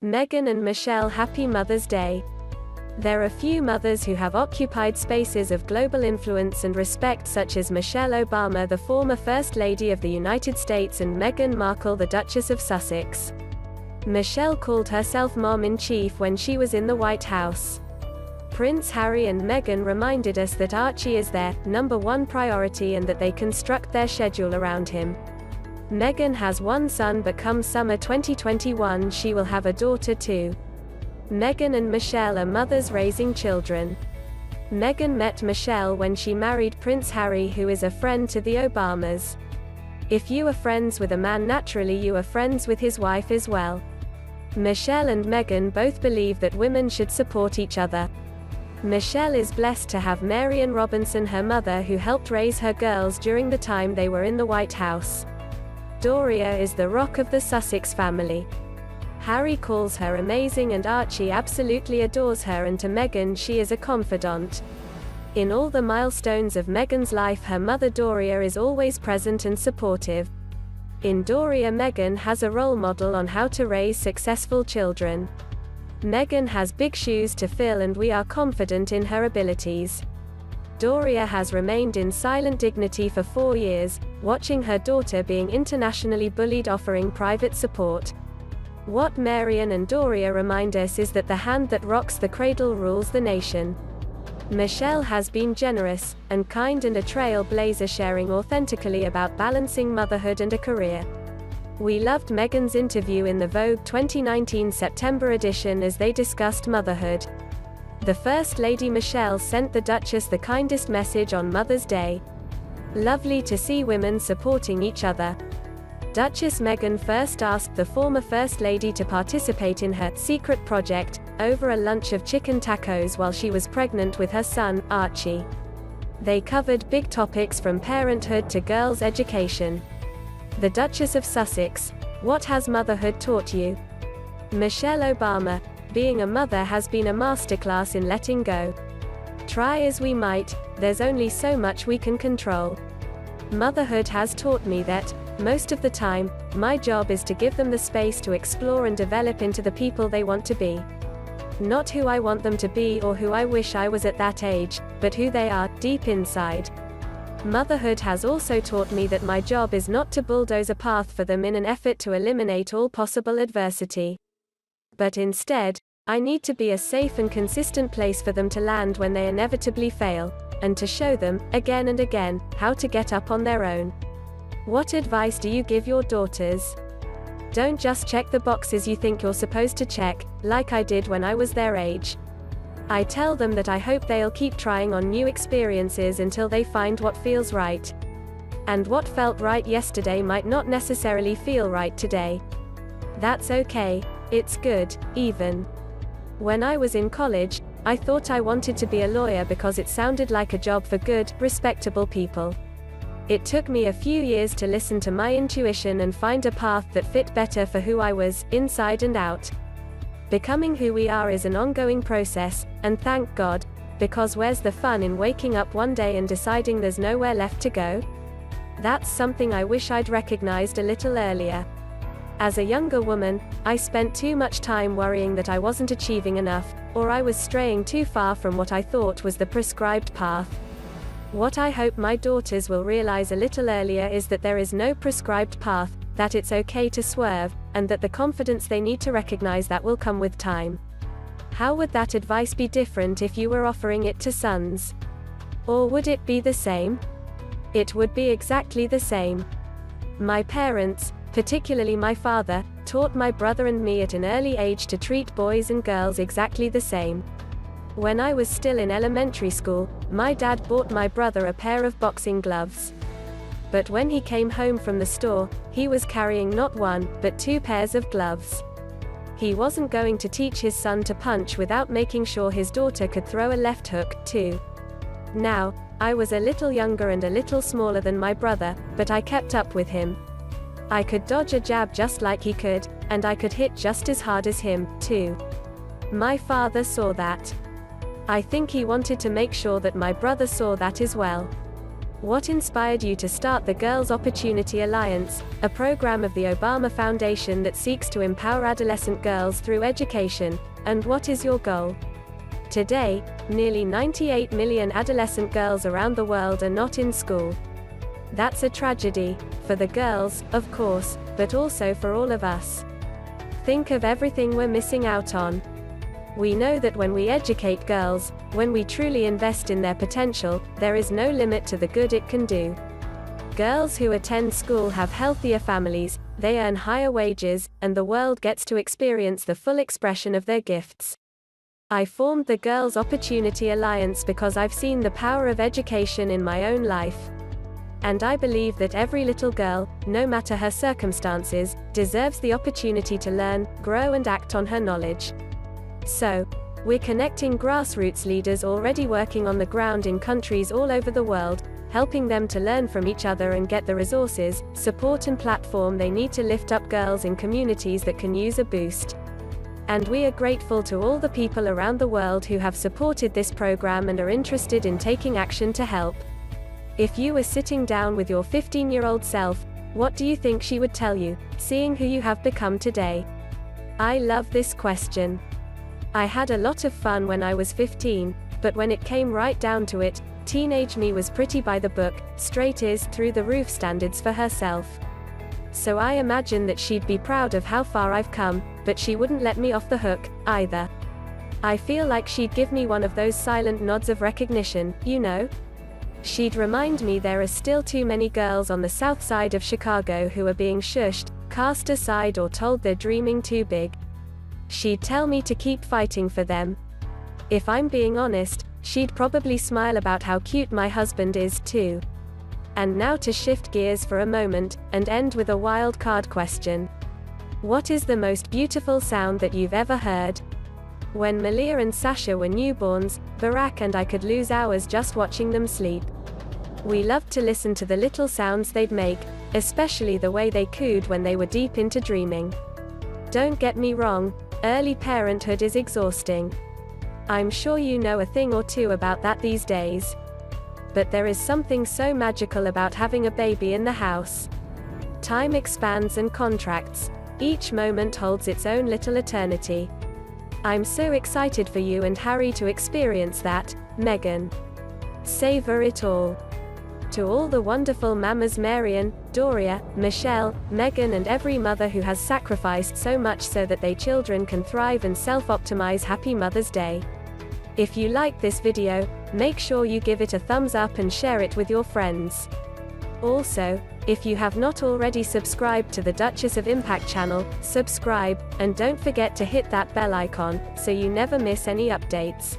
Meghan and Michelle, happy Mother's Day. There are few mothers who have occupied spaces of global influence and respect such as Michelle Obama, the former First Lady of the United States, and Meghan Markle, the Duchess of Sussex. Michelle called herself Mom-in-Chief when she was in the White House. Prince Harry and Meghan reminded us that Archie is their #1 priority and that they construct their schedule around him. Meghan has one son, but come summer 2021 she will have a daughter too. Meghan and Michelle are mothers raising children. Meghan met Michelle when she married Prince Harry, who is a friend to the Obamas. If you are friends with a man, naturally you are friends with his wife as well. Michelle and Meghan both believe that women should support each other. Michelle is blessed to have Marian Robinson, her mother, who helped raise her girls during the time they were in the White House. Doria is the rock of the Sussex family. Harry calls her amazing and Archie absolutely adores her, and to Meghan she is a confidant. In all the milestones of Meghan's life, her mother Doria is always present and supportive. In Doria, Meghan has a role model on how to raise successful children. Meghan has big shoes to fill and we are confident in her abilities. Doria has remained in silent dignity for 4 years, watching her daughter being internationally bullied, offering private support. What Marian and Doria remind us is that the hand that rocks the cradle rules the nation. Michelle has been generous and kind and a trailblazer, sharing authentically about balancing motherhood and a career. We loved Meghan's interview in the Vogue 2019 September edition as they discussed motherhood. The First Lady Michelle sent the Duchess the kindest message on Mother's Day. Lovely to see women supporting each other. Duchess Meghan first asked the former First Lady to participate in her secret project over a lunch of chicken tacos while she was pregnant with her son, Archie. They covered big topics from parenthood to girls' education. The Duchess of Sussex: what has motherhood taught you? Michelle Obama: being a mother has been a masterclass in letting go. Try as we might, there's only so much we can control. Motherhood has taught me that, most of the time, my job is to give them the space to explore and develop into the people they want to be. Not who I want them to be or who I wish I was at that age, but who they are, deep inside. Motherhood has also taught me that my job is not to bulldoze a path for them in an effort to eliminate all possible adversity. But instead, I need to be a safe and consistent place for them to land when they inevitably fail, and to show them, again and again, how to get up on their own. What advice do you give your daughters? Don't just check the boxes you think you're supposed to check, like I did when I was their age. I tell them that I hope they'll keep trying on new experiences until they find what feels right. And what felt right yesterday might not necessarily feel right today. That's okay. It's good, even. When I was in college, I thought I wanted to be a lawyer because it sounded like a job for good, respectable people. It took me a few years to listen to my intuition and find a path that fit better for who I was, inside and out. Becoming who we are is an ongoing process, and thank God, because where's the fun in waking up one day and deciding there's nowhere left to go? That's something I wish I'd recognized a little earlier. As a younger woman, I spent too much time worrying that I wasn't achieving enough, or I was straying too far from what I thought was the prescribed path. What I hope my daughters will realize a little earlier is that there is no prescribed path, that it's okay to swerve, and that the confidence they need to recognize that will come with time. How would that advice be different if you were offering it to sons? Or would it be the same? It would be exactly the same. My parents, particularly my father, taught my brother and me at an early age to treat boys and girls exactly the same. When I was still in elementary school, my dad bought my brother a pair of boxing gloves. But when he came home from the store, he was carrying not 1, but 2 pairs of gloves. He wasn't going to teach his son to punch without making sure his daughter could throw a left hook, too. Now, I was a little younger and a little smaller than my brother, but I kept up with him. I could dodge a jab just like he could, and I could hit just as hard as him, too. My father saw that. I think he wanted to make sure that my brother saw that as well. What inspired you to start the Girls' Opportunity Alliance, a program of the Obama Foundation that seeks to empower adolescent girls through education? And what is your goal? Today, nearly 98 million adolescent girls around the world are not in school. That's a tragedy, for the girls, of course, but also for all of us. Think of everything we're missing out on. We know that when we educate girls, when we truly invest in their potential, there is no limit to the good it can do. Girls who attend school have healthier families, they earn higher wages, and the world gets to experience the full expression of their gifts. I formed the Girls' Opportunity Alliance because I've seen the power of education in my own life. And I believe that every little girl, no matter her circumstances, deserves the opportunity to learn, grow and act on her knowledge. So, we're connecting grassroots leaders already working on the ground in countries all over the world, helping them to learn from each other and get the resources, support and platform they need to lift up girls in communities that can use a boost. And we are grateful to all the people around the world who have supported this program and are interested in taking action to help. If you were sitting down with your 15-year-old self, what do you think she would tell you, seeing who you have become today? I love this question. I had a lot of fun when I was 15, but when it came right down to it, teenage me was pretty by the book, straight A's through the roof standards for herself. So I imagine that she'd be proud of how far I've come, but she wouldn't let me off the hook, either. I feel like she'd give me one of those silent nods of recognition, you know? She'd remind me there are still too many girls on the south side of Chicago who are being shushed, cast aside or told they're dreaming too big. She'd tell me to keep fighting for them. If I'm being honest, she'd probably smile about how cute my husband is, too. And now to shift gears for a moment, and end with a wild card question. What is the most beautiful sound that you've ever heard? When Malia and Sasha were newborns, Barack and I could lose hours just watching them sleep. We loved to listen to the little sounds they'd make, especially the way they cooed when they were deep into dreaming. Don't get me wrong, early parenthood is exhausting. I'm sure you know a thing or two about that these days. But there is something so magical about having a baby in the house. Time expands and contracts. Each moment holds its own little eternity. I'm so excited for you and Harry to experience that, Meghan. Savor it all. To all the wonderful mamas Marian, Doria, Michelle, Meghan and every mother who has sacrificed so much so that their children can thrive and self-optimize, happy Mother's Day. If you liked this video, make sure you give it a thumbs up and share it with your friends. Also, if you have not already subscribed to the Duchess of Impact channel, subscribe, and don't forget to hit that bell icon, so you never miss any updates.